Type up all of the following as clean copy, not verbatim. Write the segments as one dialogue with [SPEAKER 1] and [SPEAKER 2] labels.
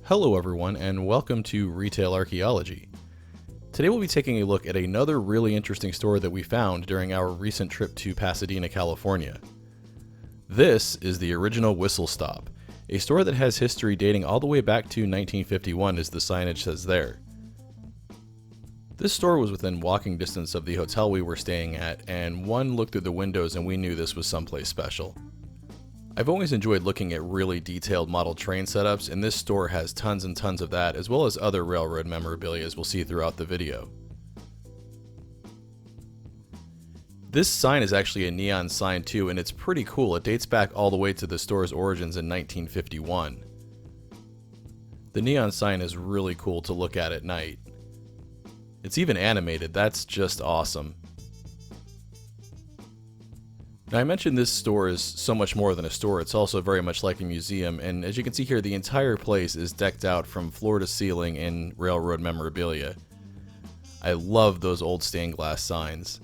[SPEAKER 1] Hello everyone and welcome to Retail Archaeology. Today we'll be taking a look at another really interesting store that we found during our recent trip to Pasadena, California. This is the original Whistle Stop, a store that has history dating all the way back to 1951 as the signage says there. This store was within walking distance of the hotel we were staying at, and one look through the windows and we knew this was someplace special. I've always enjoyed looking at really detailed model train setups, and this store has tons and tons of that, as well as other railroad memorabilia as we'll see throughout the video. This sign is actually a neon sign too, and it's pretty cool. It dates back all the way to the store's origins in 1951. The neon sign is really cool to look at night. It's even animated. That's just awesome. Now, I mentioned this store is so much more than a store. It's also very much like a museum, and as you can see here, the entire place is decked out from floor to ceiling in railroad memorabilia. I love those old stained glass signs.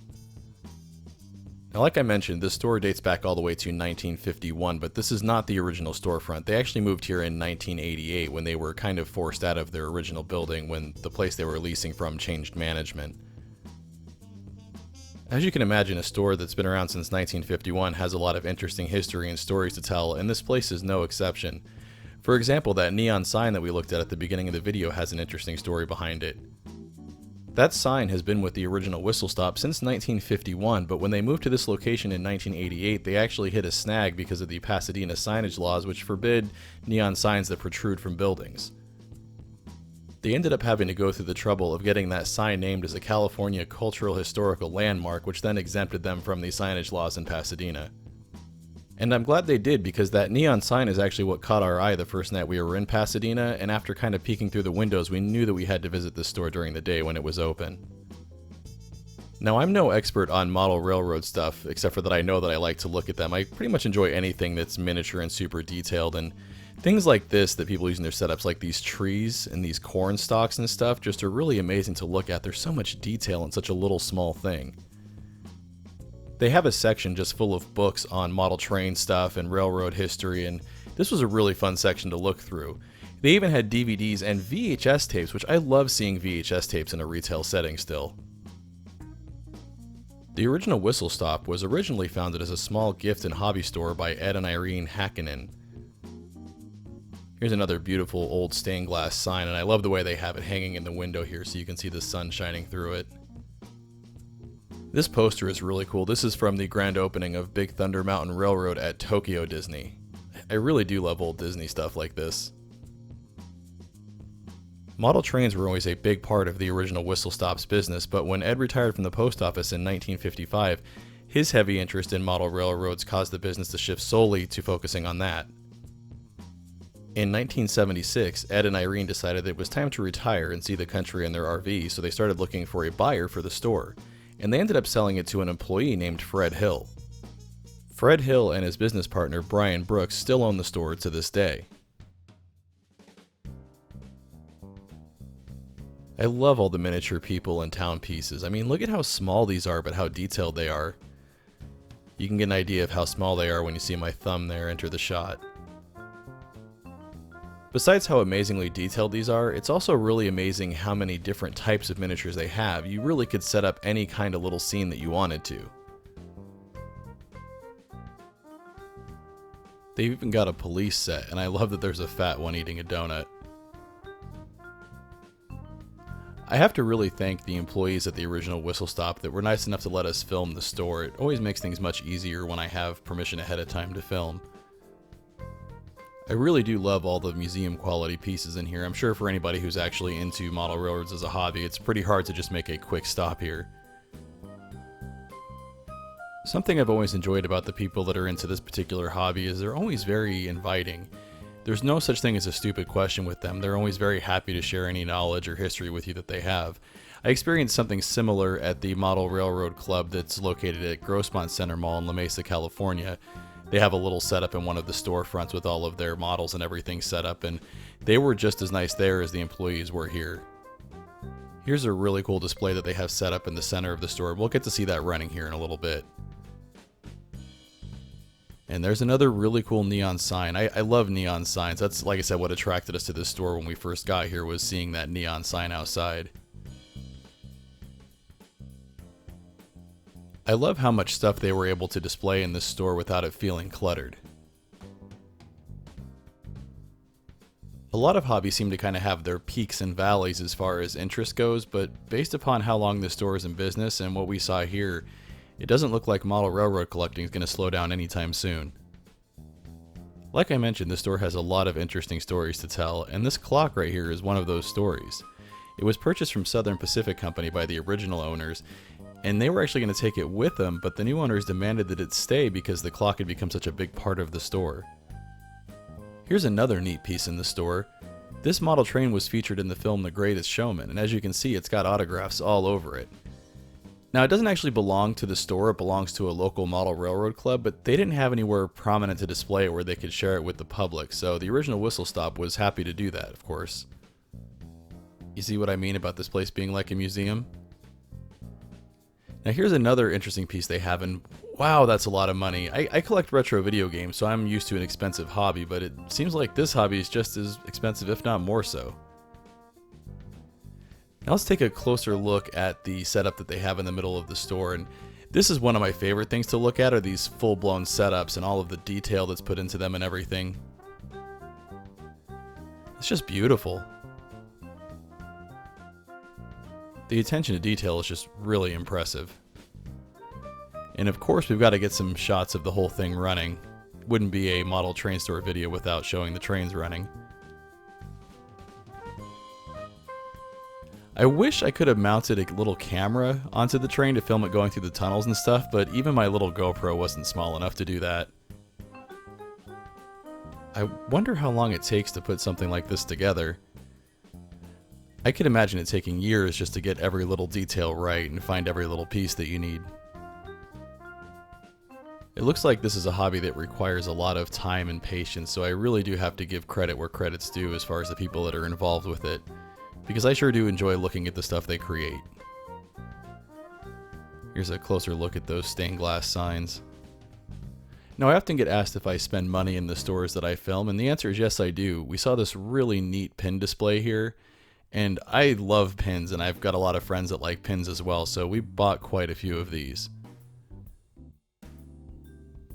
[SPEAKER 1] Now, like I mentioned, this store dates back all the way to 1951, but this is not the original storefront. They actually moved here in 1988 when they were kind of forced out of their original building when the place they were leasing from changed management. As you can imagine, a store that's been around since 1951 has a lot of interesting history and stories to tell, and this place is no exception. For example, that neon sign that we looked at the beginning of the video has an interesting story behind it. That sign has been with the original Whistle Stop since 1951, but when they moved to this location in 1988, they actually hit a snag because of the Pasadena signage laws, which forbid neon signs that protrude from buildings. They ended up having to go through the trouble of getting that sign named as a California Cultural Historical Landmark, which then exempted them from the signage laws in Pasadena. And I'm glad they did, because that neon sign is actually what caught our eye the first night we were in Pasadena, and after kind of peeking through the windows, we knew that we had to visit this store during the day when it was open. Now, I'm no expert on model railroad stuff, except for that I know that I like to look at them. I pretty much enjoy anything that's miniature and super detailed, and things like this that people use in their setups, like these trees and these corn stalks and stuff, just are really amazing to look at. There's so much detail in such a little small thing. They have a section just full of books on model train stuff and railroad history, and this was a really fun section to look through. They even had DVDs and VHS tapes, which I love seeing VHS tapes in a retail setting still. The original Whistle Stop was originally founded as a small gift and hobby store by Ed and Irene Hakkinen. Here's another beautiful old stained glass sign, and I love the way they have it hanging in the window here so you can see the sun shining through it. This poster is really cool. This is from the grand opening of Big Thunder Mountain Railroad at Tokyo Disney. I really do love old Disney stuff like this. Model trains were always a big part of the original Whistle Stop's business, but when Ed retired from the post office in 1955, his heavy interest in model railroads caused the business to shift solely to focusing on that. In 1976, Ed and Irene decided that it was time to retire and see the country in their RV, so they started looking for a buyer for the store, and they ended up selling it to an employee named Fred Hill. Fred Hill and his business partner Brian Brooks still own the store to this day. I love all the miniature people and town pieces. I mean, look at how small these are, but how detailed they are. You can get an idea of how small they are when you see my thumb there enter the shot. Besides how amazingly detailed these are, it's also really amazing how many different types of miniatures they have. You really could set up any kind of little scene that you wanted to. They've even got a police set, and I love that there's a fat one eating a donut. I have to really thank the employees at the original Whistle Stop that were nice enough to let us film the store. It always makes things much easier when I have permission ahead of time to film. I really do love all the museum quality pieces in here. I'm sure for anybody who's actually into model railroads as a hobby, it's pretty hard to just make a quick stop here. Something I've always enjoyed about the people that are into this particular hobby is they're always very inviting. There's no such thing as a stupid question with them. They're always very happy to share any knowledge or history with you that they have. I experienced something similar at the Model Railroad Club that's located at Grossmont Center Mall in La Mesa, California. They have a little setup in one of the storefronts with all of their models and everything set up, and they were just as nice there as the employees were here. Here's a really cool display that they have set up in the center of the store. We'll get to see that running here in a little bit. And there's another really cool neon sign. I love neon signs. That's, like I said, what attracted us to this store when we first got here, was seeing that neon sign outside. I love how much stuff they were able to display in this store without it feeling cluttered. A lot of hobbies seem to kind of have their peaks and valleys as far as interest goes, but based upon how long this store is in business and what we saw here, it doesn't look like model railroad collecting is going to slow down anytime soon. Like I mentioned, this store has a lot of interesting stories to tell, and this clock right here is one of those stories. It was purchased from Southern Pacific Company by the original owners, and they were actually going to take it with them, but the new owners demanded that it stay because the clock had become such a big part of the store. Here's another neat piece in the store. This model train was featured in the film The Greatest Showman, and as you can see, it's got autographs all over it. Now, it doesn't actually belong to the store, it belongs to a local model railroad club, but they didn't have anywhere prominent to display it where they could share it with the public, so the original Whistle Stop was happy to do that, of course. You see what I mean about this place being like a museum? Now here's another interesting piece they have, and wow, that's a lot of money. I collect retro video games, so I'm used to an expensive hobby, but it seems like this hobby is just as expensive, if not more so. Now let's take a closer look at the setup that they have in the middle of the store, and this is one of my favorite things to look at, are these full-blown setups and all of the detail that's put into them and everything. It's just beautiful. The attention to detail is just really impressive. And of course we've got to get some shots of the whole thing running. Wouldn't be a model train store video without showing the trains running. I wish I could have mounted a little camera onto the train to film it going through the tunnels and stuff, but even my little GoPro wasn't small enough to do that. I wonder how long it takes to put something like this together. I could imagine it taking years just to get every little detail right and find every little piece that you need. It looks like this is a hobby that requires a lot of time and patience, so I really do have to give credit where credit's due as far as the people that are involved with it, because I sure do enjoy looking at the stuff they create. Here's a closer look at those stained glass signs. Now, I often get asked if I spend money in the stores that I film, and the answer is yes, I do. We saw this really neat pin display here, and I love pins, and I've got a lot of friends that like pins as well, so we bought quite a few of these.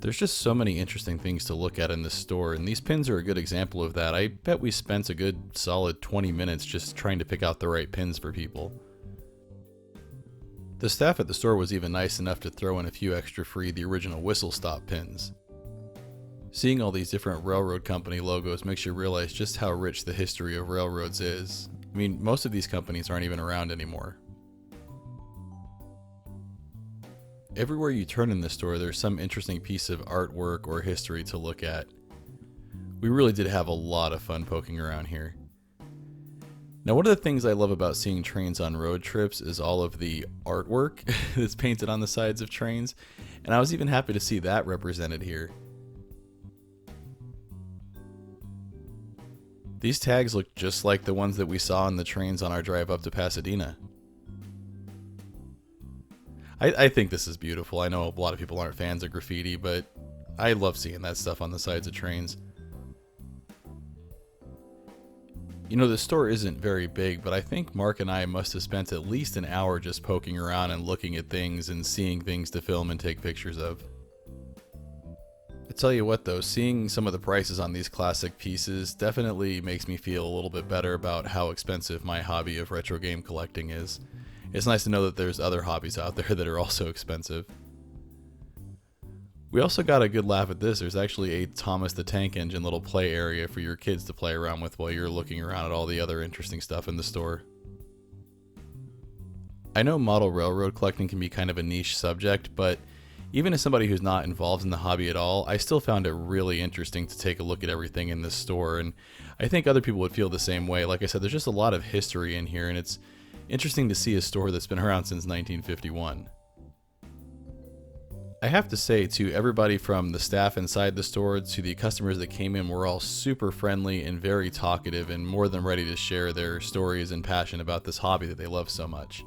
[SPEAKER 1] There's just so many interesting things to look at in this store, and these pins are a good example of that. I bet we spent a good solid 20 minutes just trying to pick out the right pins for people. The staff at the store was even nice enough to throw in a few extra free The Original Whistle Stop pins. Seeing all these different railroad company logos makes you realize just how rich the history of railroads is. I mean, most of these companies aren't even around anymore. Everywhere you turn in this store, there's some interesting piece of artwork or history to look at. We really did have a lot of fun poking around here. Now, one of the things I love about seeing trains on road trips is all of the artwork that's painted on the sides of trains, and I was even happy to see that represented here. These tags look just like the ones that we saw on the trains on our drive up to Pasadena. I think this is beautiful. I know a lot of people aren't fans of graffiti, but I love seeing that stuff on the sides of trains. You know, the store isn't very big, but I think Mark and I must have spent at least an hour just poking around and looking at things and seeing things to film and take pictures of. I tell you what though, seeing some of the prices on these classic pieces definitely makes me feel a little bit better about how expensive my hobby of retro game collecting is. It's nice to know that there's other hobbies out there that are also expensive. We also got a good laugh at this. There's actually a Thomas the Tank Engine little play area for your kids to play around with while you're looking around at all the other interesting stuff in the store. I know model railroad collecting can be kind of a niche subject, but even as somebody who's not involved in the hobby at all, I still found it really interesting to take a look at everything in this store, and I think other people would feel the same way. Like I said, there's just a lot of history in here, and it's interesting to see a store that's been around since 1951. I have to say, to everybody from the staff inside the store to the customers that came in, were all super friendly and very talkative and more than ready to share their stories and passion about this hobby that they love so much.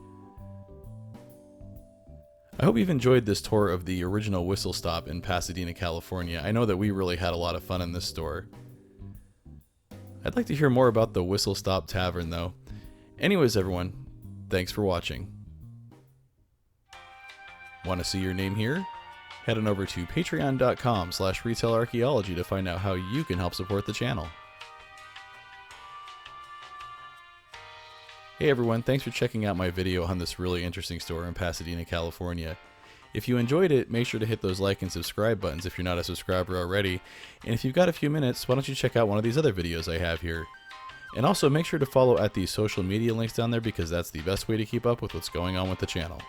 [SPEAKER 1] I hope you've enjoyed this tour of the original Whistle Stop in Pasadena, California. I know that we really had a lot of fun in this store. I'd like to hear more about the Whistle Stop Tavern though. Anyways everyone, thanks for watching. Want to see your name here? Head on over to patreon.com/retailarchaeology to find out how you can help support the channel. Hey everyone, thanks for checking out my video on this really interesting store in Pasadena, California. If you enjoyed it, make sure to hit those like and subscribe buttons if you're not a subscriber already. And if you've got a few minutes, why don't you check out one of these other videos I have here. And also make sure to follow at the social media links down there because that's the best way to keep up with what's going on with the channel.